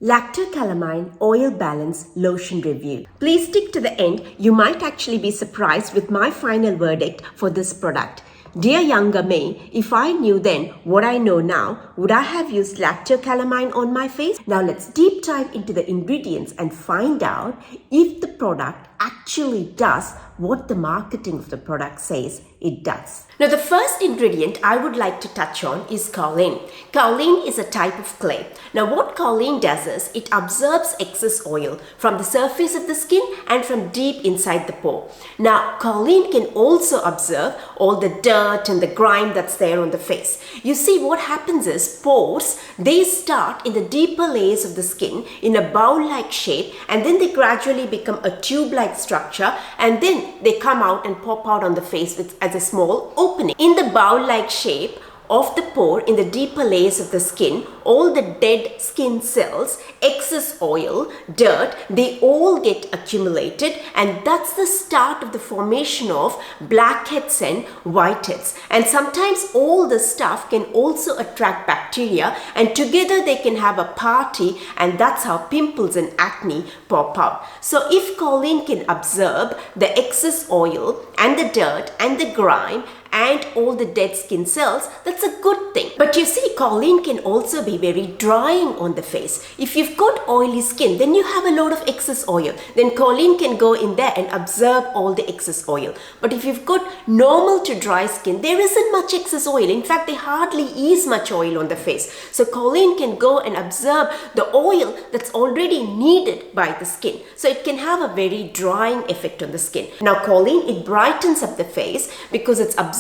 Lacto Calamine Oil Balance Lotion Review. Please stick to the end. You might actually be surprised with my final verdict for this product. Dear younger me, if I knew then what I know now, would I have used Lacto Calamine on my face? Now let's deep dive into the ingredients and find out if the product actually does what the marketing of the product says it does. Now the first ingredient I would like to touch on is kaolin. Kaolin is a type of clay. Now what kaolin does is it absorbs excess oil from the surface of the skin and from deep inside the pore. Now kaolin can also absorb all the dirt and the grime that's there on the face. You see, what happens is pores, they start in the deeper layers of the skin in a bowl-like shape, and then they gradually become a tube-like structure, and then they come out and pop out on the face as a small opening. In the bowl-like shape of the pore in the deeper layers of the skin, all the dead skin cells, excess oil, dirt, they all get accumulated, and that's the start of the formation of blackheads and whiteheads. And sometimes all this stuff can also attract bacteria, and together they can have a party, and that's how pimples and acne pop out. So if kaolin can absorb the excess oil and the dirt and the grime and all the dead skin cells, that's a good thing. But you see, kaolin can also be very drying on the face. If you've got oily skin, then you have a lot of excess oil. Then kaolin can go in there and absorb all the excess oil. But if you've got normal to dry skin, there isn't much excess oil. In fact, there hardly is much oil on the face. So kaolin can go and absorb the oil that's already needed by the skin. So it can have a very drying effect on the skin. Now kaolin, it brightens up the face because it's absorbing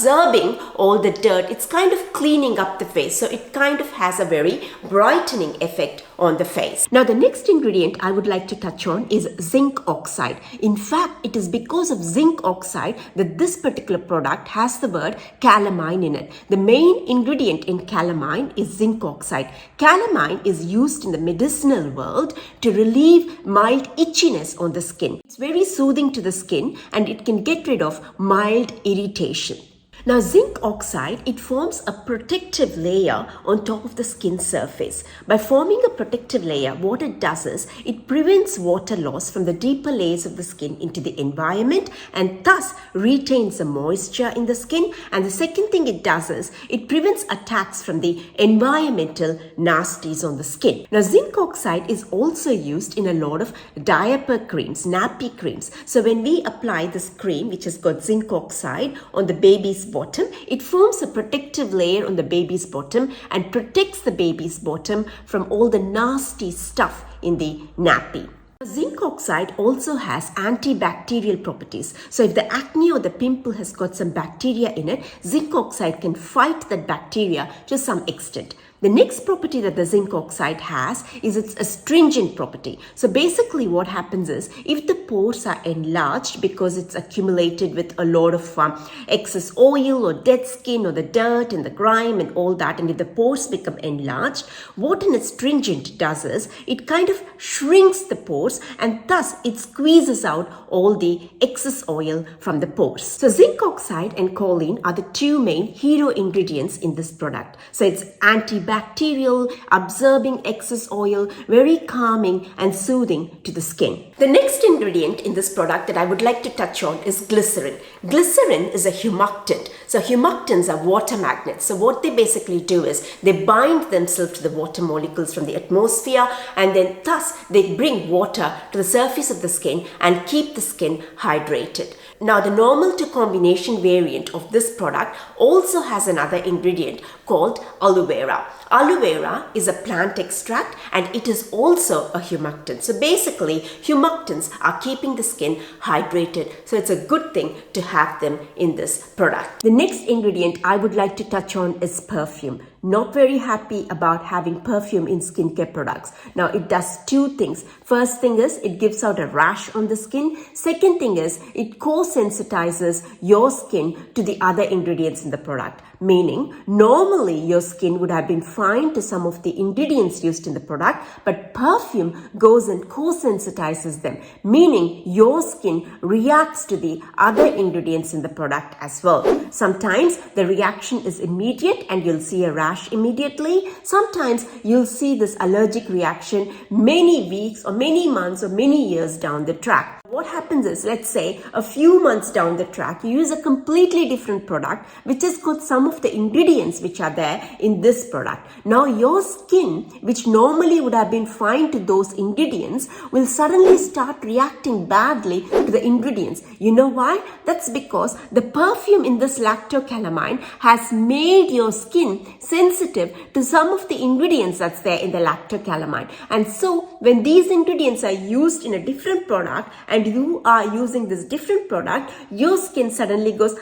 all the dirt. It's kind of cleaning up the face, so it kind of has a very brightening effect on the face. Now the next ingredient I would like to touch on is zinc oxide. In fact, it is because of zinc oxide that this particular product has the word calamine in it. The main ingredient in calamine is zinc oxide. Calamine is used in the medicinal world to relieve mild itchiness on the skin. It's very soothing to the skin, and it can get rid of mild irritation. Now zinc oxide, it forms a protective layer on top of the skin surface. By forming a protective layer, what it does is it prevents water loss from the deeper layers of the skin into the environment, and thus retains the moisture in the skin. And the second thing it does is it prevents attacks from the environmental nasties on the skin. Now zinc oxide is also used in a lot of diaper creams, nappy creams. So when we apply this cream which has got zinc oxide on the baby's bottom, it forms a protective layer on the baby's bottom and protects the baby's bottom from all the nasty stuff in the nappy. Zinc oxide also has antibacterial properties. So if the acne or the pimple has got some bacteria in it, zinc oxide can fight that bacteria to some extent. The next property that the zinc oxide has is its astringent property. So basically what happens is, if the pores are enlarged because it's accumulated with a lot of excess oil or dead skin or the dirt and the grime and all that, and if the pores become enlarged, what an astringent does is it kind of shrinks the pores, and thus it squeezes out all the excess oil from the pores. So zinc oxide and kaolin are the two main hero ingredients in this product. So it's antibacterial, absorbing excess oil, very calming and soothing to the skin. The next ingredient in this product that I would like to touch on is glycerin. Glycerin is a humectant. So humectants are water magnets. So what they basically do is they bind themselves to the water molecules from the atmosphere, and then thus they bring water to the surface of the skin and keep the skin hydrated. Now the normal to combination variant of this product also has another ingredient called aloe vera. Aloe vera is a plant extract, and it is also a humectant. So basically humectants are keeping the skin hydrated. So it's a good thing to have them in this product. The next ingredient I would like to touch on is perfume. Not very happy about having perfume in skincare products. Now it does two things. First thing is it gives out a rash on the skin. Second thing is it co-sensitizes your skin to the other ingredients in the product. Meaning, normally your skin would have been fine to some of the ingredients used in the product, but perfume goes and co-sensitizes them, meaning your skin reacts to the other ingredients in the product as well. Sometimes the reaction is immediate and you'll see a rash immediately. Sometimes you'll see this allergic reaction many weeks or many months or many years down the track. What happens is, let's say a few months down the track, you use a completely different product which has got some of the ingredients which are there in this product. Now your skin, which normally would have been fine to those ingredients, will suddenly start reacting badly to the ingredients. You know why? That's because the perfume in this Lacto Calamine has made your skin sensitive to some of the ingredients that's there in the Lacto Calamine. And so when these ingredients are used in a different product and you are using this different product, your skin suddenly goes,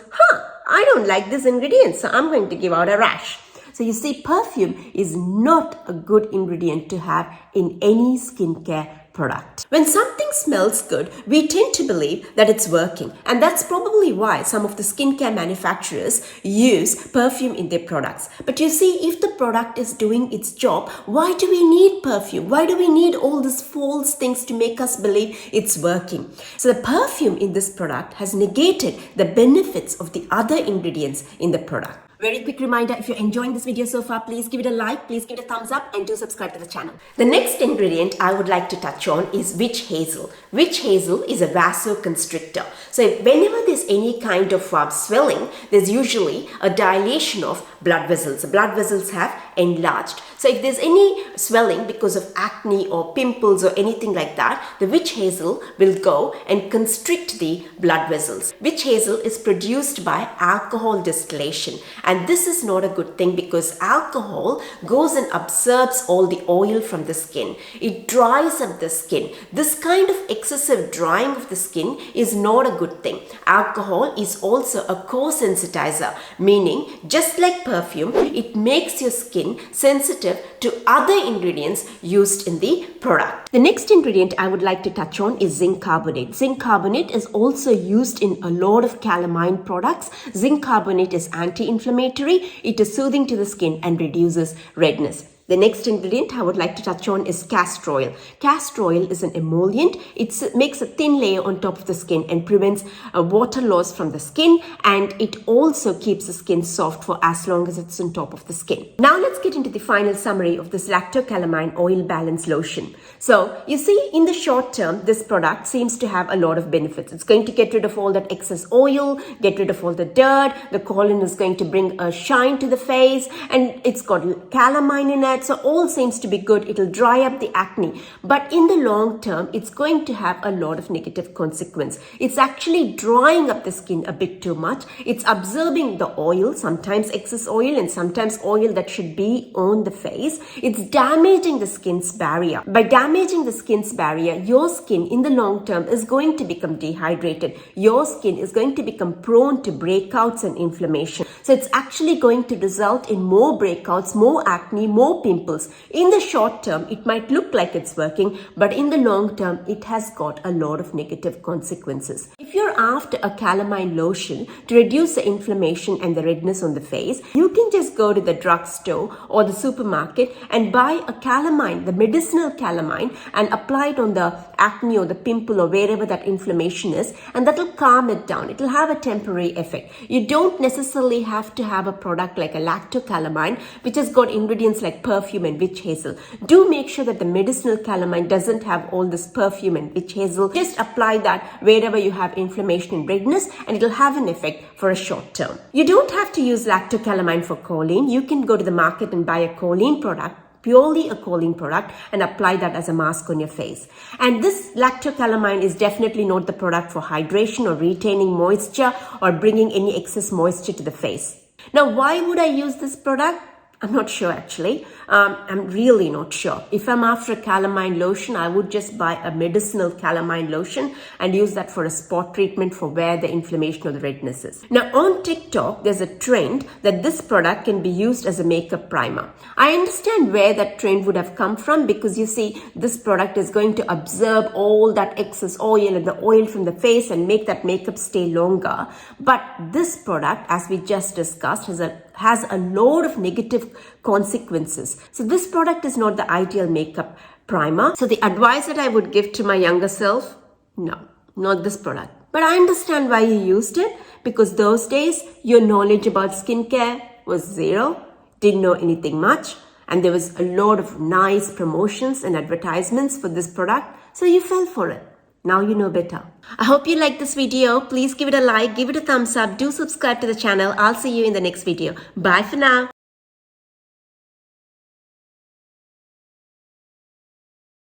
I don't like this ingredient, so I'm going to give out a rash. So you see, perfume is not a good ingredient to have in any skincare product. When something smells good, we tend to believe that it's working, and that's probably why some of the skincare manufacturers use perfume in their products. But you see, if the product is doing its job, why do we need perfume? Why do we need all these false things to make us believe it's working? So the perfume in this product has negated the benefits of the other ingredients in the product. Very quick reminder, if you're enjoying this video so far, please give it a like, please give it a thumbs up, and do subscribe to the channel. The next ingredient I would like to touch on is witch hazel. Witch hazel is a vasoconstrictor. So whenever there's any kind of swelling, there's usually a dilation of blood vessels. The blood vessels have enlarged. So if there's any swelling because of acne or pimples or anything like that, the witch hazel will go and constrict the blood vessels. Witch hazel is produced by alcohol distillation, and this is not a good thing because alcohol goes and absorbs all the oil from the skin. It dries up the skin. This kind of excessive drying of the skin is not a good thing. Alcohol is also a co-sensitizer, meaning just like perfume, it makes your skin sensitive to other ingredients used in the product. The next ingredient I would like to touch on is zinc carbonate. Zinc carbonate is also used in a lot of calamine products. Zinc carbonate is anti-inflammatory, it is soothing to the skin and reduces redness. The next ingredient I would like to touch on is castor oil. Castor oil is an emollient. It makes a thin layer on top of the skin and prevents water loss from the skin, and it also keeps the skin soft for as long as it's on top of the skin. Now let's get into the final summary of this Lacto Calamine Oil Balance Lotion. So you see, in the short term, this product seems to have a lot of benefits. It's going to get rid of all that excess oil, get rid of all the dirt. The colon is going to bring a shine to the face, and it's got calamine in it. So all seems to be good. It'll dry up the acne. But in the long term, it's going to have a lot of negative consequence. It's actually drying up the skin a bit too much. It's absorbing the oil, sometimes excess oil and sometimes oil that should be on the face. It's damaging the skin's barrier. By damaging the skin's barrier, your skin in the long term is going to become dehydrated. Your skin is going to become prone to breakouts and inflammation. So it's actually going to result in more breakouts, more acne, more pimples. In the short term, it might look like it's working, but in the long term, it has got a lot of negative consequences. If you're after a calamine lotion to reduce the inflammation and the redness on the face, you can just go to the drugstore or the supermarket and buy a calamine, the medicinal calamine, and apply it on the acne or the pimple or wherever that inflammation is, and that will calm it down. It will have a temporary effect. You don't necessarily have to have a product like a Lacto Calamine, which has got ingredients like perfume and witch hazel. Do make sure that the medicinal calamine doesn't have all this perfume and witch hazel. Just apply that wherever you have inflammation and redness, and it'll have an effect for a short term. You don't have to use Lacto Calamine for choline. You can go to the market and buy a choline product, purely a choline product, and apply that as a mask on your face. And this Lacto Calamine is definitely not the product for hydration or retaining moisture or bringing any excess moisture to the face. Now, why would I use this product? I'm not sure actually. I'm really not sure. If I'm after a calamine lotion, I would just buy a medicinal calamine lotion and use that for a spot treatment for where the inflammation or the redness is. Now on TikTok, there's a trend that this product can be used as a makeup primer. I understand where that trend would have come from, because you see, this product is going to absorb all that excess oil and the oil from the face and make that makeup stay longer. But this product, as we just discussed, has a has a load of negative consequences. So this product is not the ideal makeup primer. So the advice that I would give to my younger self, no, not this product. But I understand why you used it, because those days your knowledge about skincare was zero, didn't know anything much, and there was a lot of nice promotions and advertisements for this product, so you fell for it. Now you know better. I hope you liked this video. Please give it a like, give it a thumbs up, do subscribe to the channel. I'll see you in the next video. Bye for now.